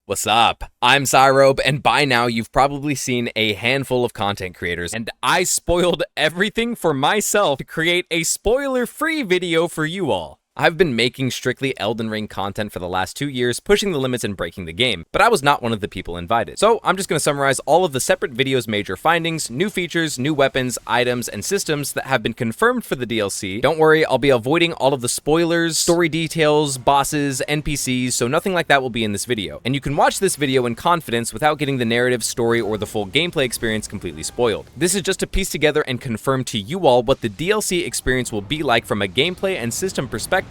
What's up? I'm SYROBE, and by now you've probably seen a handful of content creators, and I spoiled everything for myself to create a spoiler-free video for you all. I've been making strictly Elden Ring content for the last 2 years, pushing the limits and breaking the game, but I was not one of the people invited. So I'm just going to summarize all of the separate videos' major findings, new features, new weapons, items, and systems that have been confirmed for the DLC. Don't worry, I'll be avoiding all of the spoilers, story details, bosses, NPCs, so nothing like that will be in this video. And you can watch this video in confidence without getting the narrative, story, or the full gameplay experience completely spoiled. This is just to piece together and confirm to you all what the DLC experience will be like from a gameplay and system perspective,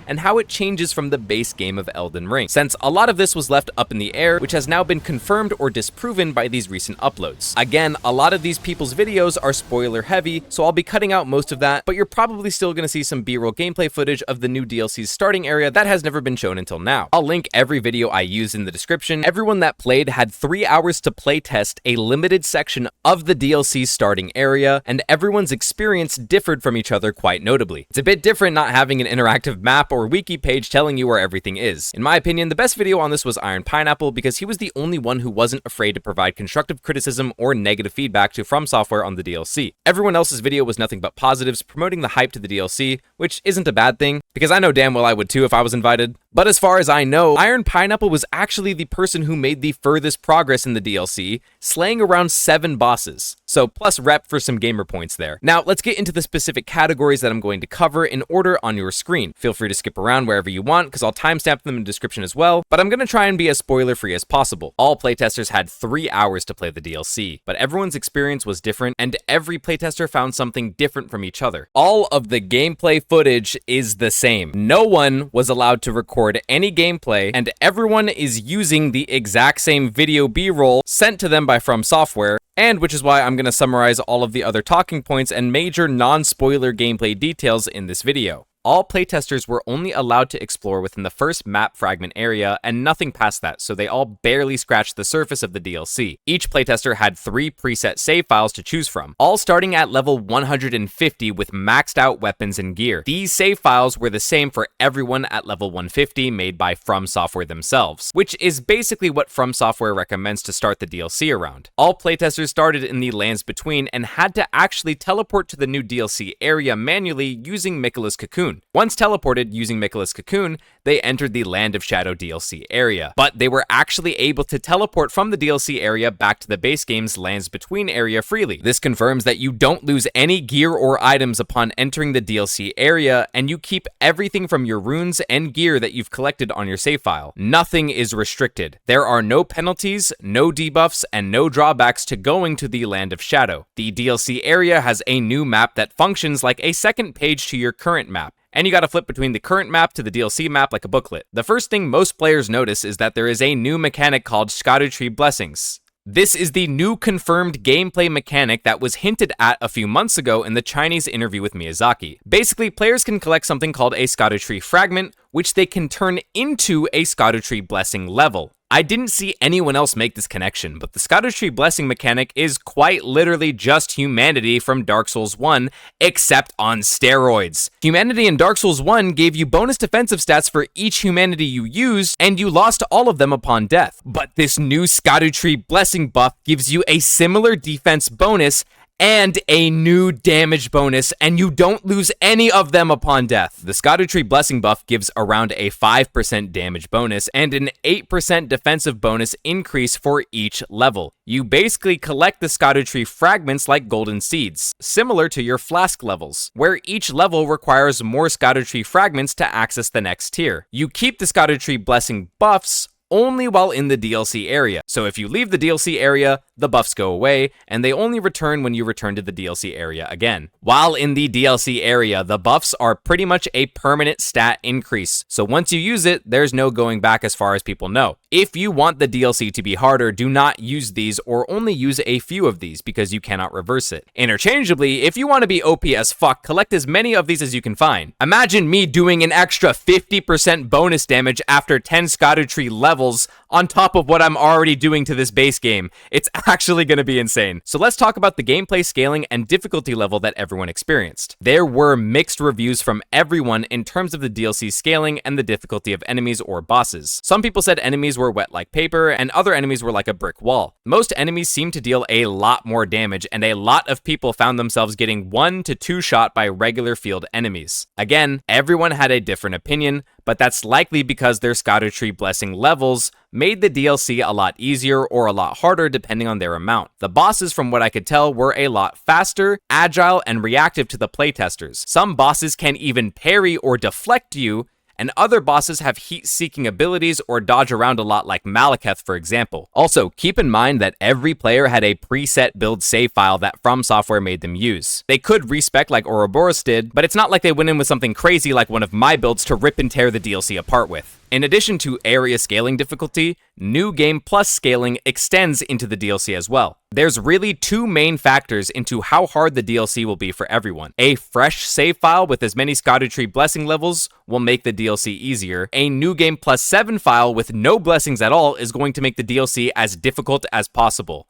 and how it changes from the base game of Elden Ring, since a lot of this was left up in the air, which has now been confirmed or disproven by these recent uploads. Again, a lot of these people's videos are spoiler heavy, so I'll be cutting out most of that, but you're probably still going to see some B-roll gameplay footage of the new DLC's starting area that has never been shown until now. I'll link every video I use in the description. Everyone that played had 3 hours to playtest a limited section of the DLC's starting area, and everyone's experience differed from each other quite notably. It's a bit different not having an interactive map or wiki page telling you where everything is. In my opinion, the best video on this was Iron Pineapple because he was the only one who wasn't afraid to provide constructive criticism or negative feedback to Fromsoft on the DLC. Everyone else's video was nothing but positives, promoting the hype to the DLC, which isn't a bad thing, because I know damn well I would too if I was invited. But as far as I know, Iron Pineapple was actually the person who made the furthest progress in the DLC, slaying around 7 bosses. So plus rep for some gamer points there. Now let's get into the specific categories that I'm going to cover in order on your screen. Feel free to skip around wherever you want, because I'll timestamp them in the description as well, but I'm going to try and be as spoiler-free as possible. All playtesters had 3 hours to play the DLC, but everyone's experience was different, and every playtester found something different from each other. All of the gameplay footage is the same. No one was allowed to record any gameplay, and everyone is using the exact same video B-roll sent to them by Fromsoft, and which is why I'm going to summarize all of the other talking points and major non-spoiler gameplay details in this video. All playtesters were only allowed to explore within the first map fragment area and nothing past that, so they all barely scratched the surface of the DLC. Each playtester had 3 preset save files to choose from, all starting at level 150 with maxed out weapons and gear. These save files were the same for everyone at level 150, made by Fromsoft themselves, which is basically what Fromsoft recommends to start the DLC around. All playtesters started in the lands between and had to actually teleport to the new DLC area manually using Miquella's Cocoon. Once teleported using Miquella's Cocoon, they entered the Land of Shadow DLC area, but they were actually able to teleport from the DLC area back to the base game's Lands Between area freely. This confirms that you don't lose any gear or items upon entering the DLC area, and you keep everything from your runes and gear that you've collected on your save file. Nothing is restricted. There are no penalties, no debuffs, and no drawbacks to going to the Land of Shadow. The DLC area has a new map that functions like a second page to your current map, and you gotta flip between the current map to the DLC map like a booklet. The first thing most players notice is that there is a new mechanic called Scadutree Blessings. This is the new confirmed gameplay mechanic that was hinted at a few months ago in the Chinese interview with Miyazaki. Basically, players can collect something called a Scadutree Fragment, which they can turn into a Scadutree Blessing level. I didn't see anyone else make this connection, but the Scadutree Blessing mechanic is quite literally just humanity from Dark Souls 1, except on steroids. Humanity in Dark Souls 1 gave you bonus defensive stats for each humanity you used, and you lost all of them upon death. But this new Scadutree Blessing buff gives you a similar defense bonus and a new damage bonus, and you don't lose any of them upon death. The Scadutree Blessing buff gives around a 5% damage bonus and an 8% defensive bonus increase for each level. You basically collect the Scadutree fragments like golden seeds, similar to your flask levels, where each level requires more Scadutree fragments to access the next tier. You keep the Scadutree Blessing buffs only while in the DLC area. So if you leave the DLC area, the buffs go away, and they only return when you return to the DLC area again. While in the DLC area, the buffs are pretty much a permanent stat increase, so once you use it, there's no going back as far as people know. If you want the DLC to be harder, do not use these or only use a few of these because you cannot reverse it. Interchangeably, if you want to be OP as fuck, collect as many of these as you can find. Imagine me doing an extra 50% bonus damage after 10 Scadutree levels on top of what I'm already doing to this base game. It's actually going to be insane. So let's talk about the gameplay scaling and difficulty level that everyone experienced. There were mixed reviews from everyone in terms of the DLC scaling and the difficulty of enemies or bosses. Some people said enemies were were wet like paper, and other enemies were like a brick wall. Most enemies seemed to deal a lot more damage, and a lot of people found themselves getting 1 to 2 shot by regular field enemies. Again, everyone had a different opinion, but that's likely because their Scadutree Blessing levels made the DLC a lot easier or a lot harder depending on their amount. The bosses, from what I could tell, were a lot faster, agile, and reactive to the playtesters. Some bosses can even parry or deflect you, and other bosses have heat-seeking abilities or dodge around a lot, like Malekith, for example. Also, keep in mind that every player had a preset build save file that Fromsoft made them use. They could respec like Ouroboros did, but it's not like they went in with something crazy like one of my builds to rip and tear the DLC apart with. In addition to area scaling difficulty, New Game Plus scaling extends into the DLC as well. There's really 2 main factors into how hard the DLC will be for everyone. A fresh save file with as many Scadutree Blessing levels will make the DLC easier. A New Game Plus 7 file with no blessings at all is going to make the DLC as difficult as possible.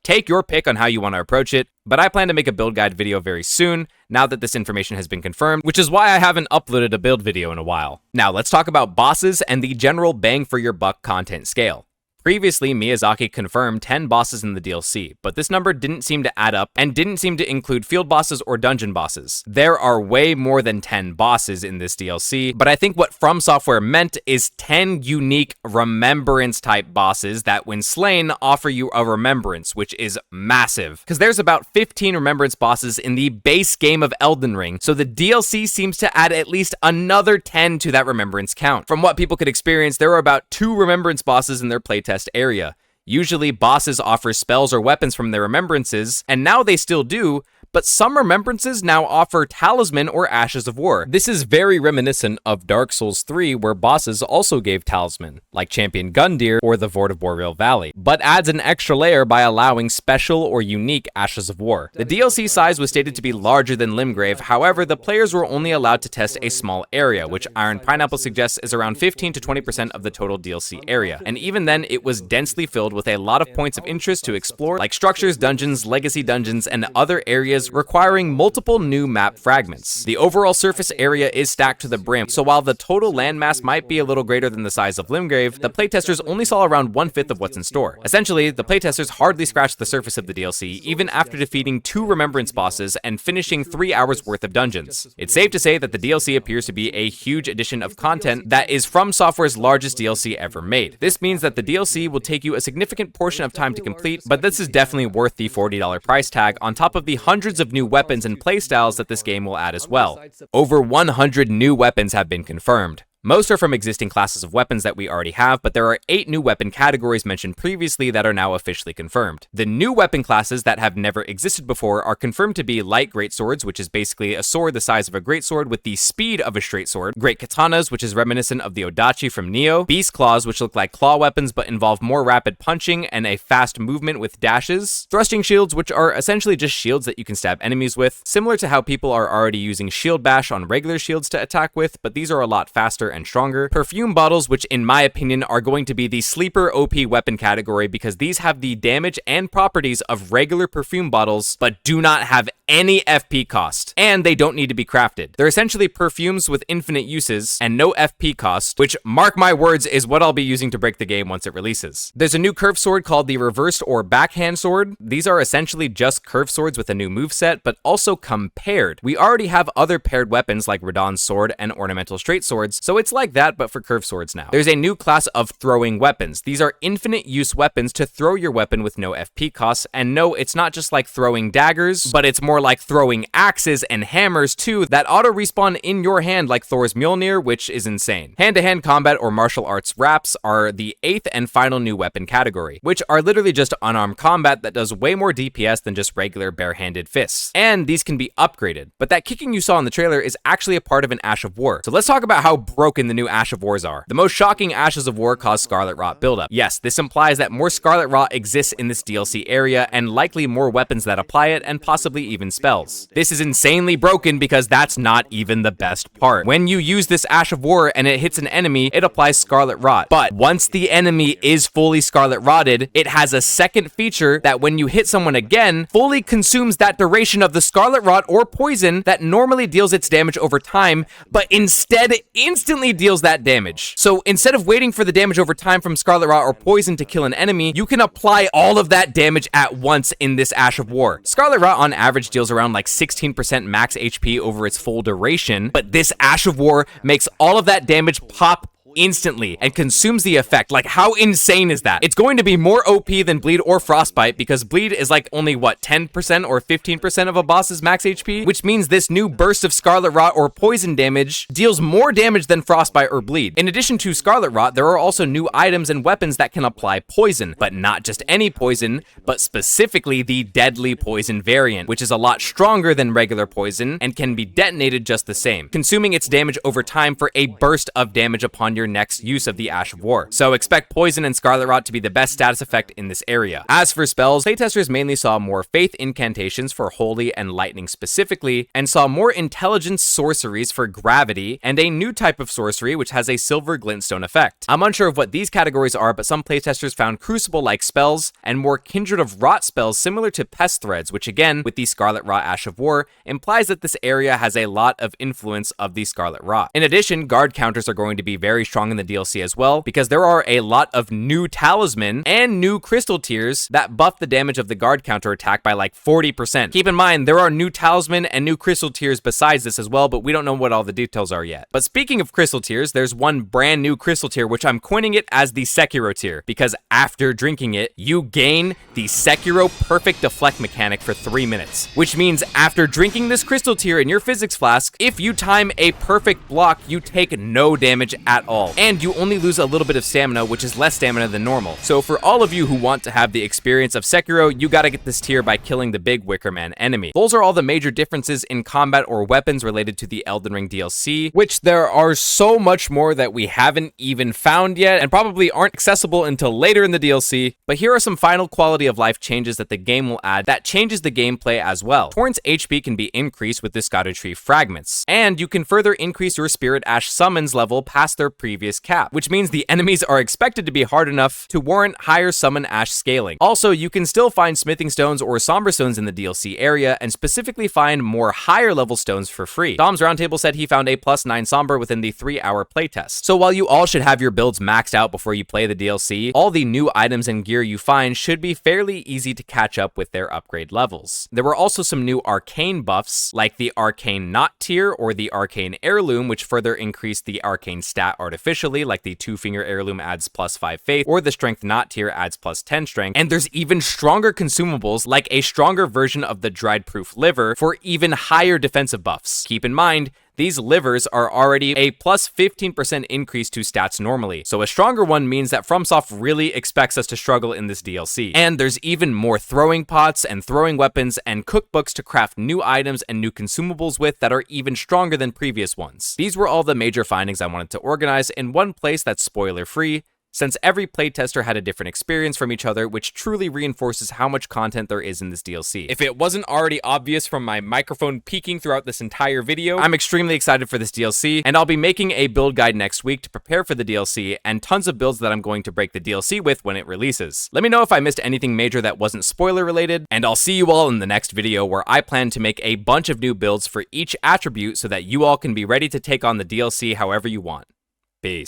Take your pick on how you want to approach it, but I plan to make a build guide video very soon, now that this information has been confirmed, which is why I haven't uploaded a build video in a while. Now, let's talk about bosses and the general bang for your buck content scale. Previously, Miyazaki confirmed 10 bosses in the DLC, but this number didn't seem to add up and didn't seem to include field bosses or dungeon bosses. There are way more than 10 bosses in this DLC, but I think what Fromsoft meant is 10 unique remembrance-type bosses that, when slain, offer you a remembrance, which is massive. Because there's about 15 remembrance bosses in the base game of Elden Ring, so the DLC seems to add at least another 10 to that remembrance count. From what people could experience, there were about 2 remembrance bosses in their playtest area. Usually, bosses offer spells or weapons from their remembrances, and now they still do, but some remembrances now offer Talisman or Ashes of War. This is very reminiscent of Dark Souls 3, where bosses also gave Talisman, like Champion Gundyr or the Vord of Boreal Valley, but adds an extra layer by allowing special or unique Ashes of War. The DLC size was stated to be larger than Limgrave, however, the players were only allowed to test a small area, which Iron Pineapple suggests is around 15 to 20% of the total DLC area, and even then, it was densely filled with a lot of points of interest to explore, like structures, dungeons, legacy dungeons, and other areas requiring multiple new map fragments. The overall surface area is stacked to the brim, so while the total landmass might be a little greater than the size of Limgrave, the playtesters only saw around 1/5 of what's in store. Essentially, the playtesters hardly scratched the surface of the DLC, even after defeating 2 remembrance bosses and finishing 3 hours worth of dungeons. It's safe to say that the DLC appears to be a huge addition of content that is Fromsoft's largest DLC ever made. This means that the DLC will take you a significant portion of time to complete, but this is definitely worth the $40 price tag on top of the hundreds of new weapons and playstyles that this game will add as well. Over 100 new weapons have been confirmed. Most are from existing classes of weapons that we already have, but there are 8 new weapon categories mentioned previously that are now officially confirmed. The new weapon classes that have never existed before are confirmed to be light greatswords, which is basically a sword the size of a greatsword with the speed of a straight sword, great katanas, which is reminiscent of the Odachi from Nioh, beast claws, which look like claw weapons but involve more rapid punching and a fast movement with dashes, thrusting shields, which are essentially just shields that you can stab enemies with, similar to how people are already using shield bash on regular shields to attack with, but these are a lot faster and stronger. Perfume bottles, which in my opinion are going to be the sleeper OP weapon category because these have the damage and properties of regular perfume bottles but do not have any FP cost, and they don't need to be crafted. They're essentially perfumes with infinite uses and no FP cost, which, mark my words, is what I'll be using to break the game once it releases. There's a new curved sword called the reversed or backhand sword. These are essentially just curved swords with a new moveset, but also compared. We already have other paired weapons like Radahn's sword and ornamental straight swords, so it's like that but for curved swords now. There's a new class of throwing weapons. These are infinite use weapons to throw your weapon with no FP costs, and no, it's not just like throwing daggers, but it's more like throwing axes and hammers too that auto respawn in your hand like Thor's Mjolnir, which is insane. Hand-to-hand combat or martial arts wraps are the 8th and final new weapon category, which are literally just unarmed combat that does way more DPS than just regular barehanded fists. And these can be upgraded, but that kicking you saw in the trailer is actually a part of an Ash of War. So let's talk about how broken the new Ash of Wars are. The most shocking Ashes of War cause Scarlet Rot buildup. Yes, this implies that more Scarlet Rot exists in this DLC area and likely more weapons that apply it and possibly even spells. This is insanely broken because that's not even the best part. When you use this Ash of War and it hits an enemy, it applies Scarlet Rot. But once the enemy is fully Scarlet Rotted, it has a second feature that when you hit someone again, fully consumes that duration of the Scarlet Rot or poison that normally deals its damage over time, but instead instantly instantly deals that damage. So instead of waiting for the damage over time from Scarlet Rot or poison to kill an enemy, you can apply all of that damage at once in this Ash of War. Scarlet Rot on average deals around like 16% max HP over its full duration, but this Ash of War makes all of that damage pop instantly and consumes the effect. Like, how insane is that? It's going to be more OP than Bleed or Frostbite because Bleed is like only what, 10% or 15% of a boss's max HP, which means this new burst of Scarlet Rot or poison damage deals more damage than Frostbite or Bleed. In addition to Scarlet Rot, there are also new items and weapons that can apply poison, but not just any poison, but specifically the deadly poison variant, which is a lot stronger than regular poison and can be detonated just the same, consuming its damage over time for a burst of damage upon your next use of the Ash of War. So expect Poison and Scarlet Rot to be the best status effect in this area. As for spells, playtesters mainly saw more Faith incantations for Holy and Lightning specifically, and saw more Intelligence sorceries for Gravity, and a new type of sorcery which has a Silver Glintstone effect. I'm unsure of what these categories are, but some playtesters found Crucible-like spells, and more Kindred of Rot spells similar to Pest Threads, which again, with the Scarlet Rot Ash of War, implies that this area has a lot of influence of the Scarlet Rot. In addition, guard counters are going to be very strong in the DLC as well, because there are a lot of new talisman and new crystal tiers that buff the damage of the guard counter attack by like 40%. Keep in mind, there are new talisman and new crystal tiers besides this as well, but we don't know what all the details are yet. But speaking of crystal tiers, there's one brand new crystal tier, which I'm coining it as the Sekiro tier, because after drinking it, you gain the Sekiro Perfect Deflect Mechanic for 3 minutes, which means after drinking this crystal tier in your physics flask, if you time a perfect block, you take no damage at all. And you only lose a little bit of stamina, which is less stamina than normal. So for all of you who want to have the experience of Sekiro, you gotta get this tier by killing the big Wicker Man enemy. Those are all the major differences in combat or weapons related to the Elden Ring DLC, which there are so much more that we haven't even found yet, and probably aren't accessible until later in the DLC. But here are some final quality of life changes that the game will add that changes the gameplay as well. Torrent's HP can be increased with the Scadutree Fragments, and you can further increase your Spirit Ash summons level past their previous cap, which means the enemies are expected to be hard enough to warrant higher summon ash scaling. Also, you can still find smithing stones or somber stones in the DLC area, and specifically find more higher level stones for free. Dom's Roundtable said he found a +9 somber within the 3-hour playtest. So while you all should have your builds maxed out before you play the DLC, all the new items and gear you find should be fairly easy to catch up with their upgrade levels. There were also some new arcane buffs, like the Arcane Knot tier or the Arcane Heirloom, which further increased the arcane stat artificially, like the 2-finger heirloom adds +5 faith, or the strength knot tier adds +10 strength. And there's even stronger consumables, like a stronger version of the dried proof liver for even higher defensive buffs. Keep in mind, these livers are already a +15% increase to stats normally, so a stronger one means that Fromsoft really expects us to struggle in this DLC. And there's even more throwing pots and throwing weapons and cookbooks to craft new items and new consumables with that are even stronger than previous ones. These were all the major findings I wanted to organize in one place that's spoiler-free, since every playtester had a different experience from each other, which truly reinforces how much content there is in this DLC. If it wasn't already obvious from my microphone peaking throughout this entire video, I'm extremely excited for this DLC, and I'll be making a build guide next week to prepare for the DLC, and tons of builds that I'm going to break the DLC with when it releases. Let me know if I missed anything major that wasn't spoiler related, and I'll see you all in the next video where I plan to make a bunch of new builds for each attribute so that you all can be ready to take on the DLC however you want.